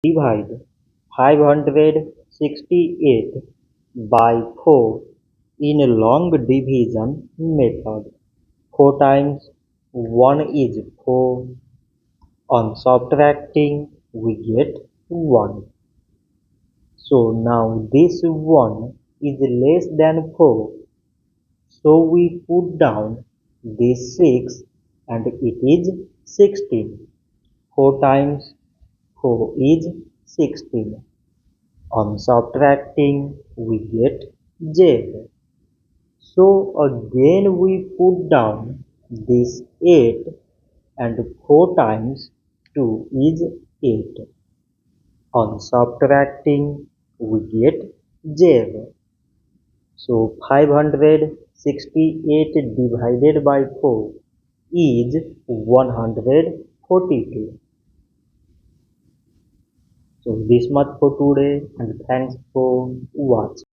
Divide 568 by 4 in a long division method. 4 times 1 is 4. On subtracting, we get 1. So now this 1 is less than 4. So we put down this 6 and it is 16. 4 times 4 is 16. On subtracting, we get Z. So again we put down this 8 and 4 times 2 is 8. On subtracting, we get Z. So 568 divided by 4 is 142. So this much for today and thanks for watching.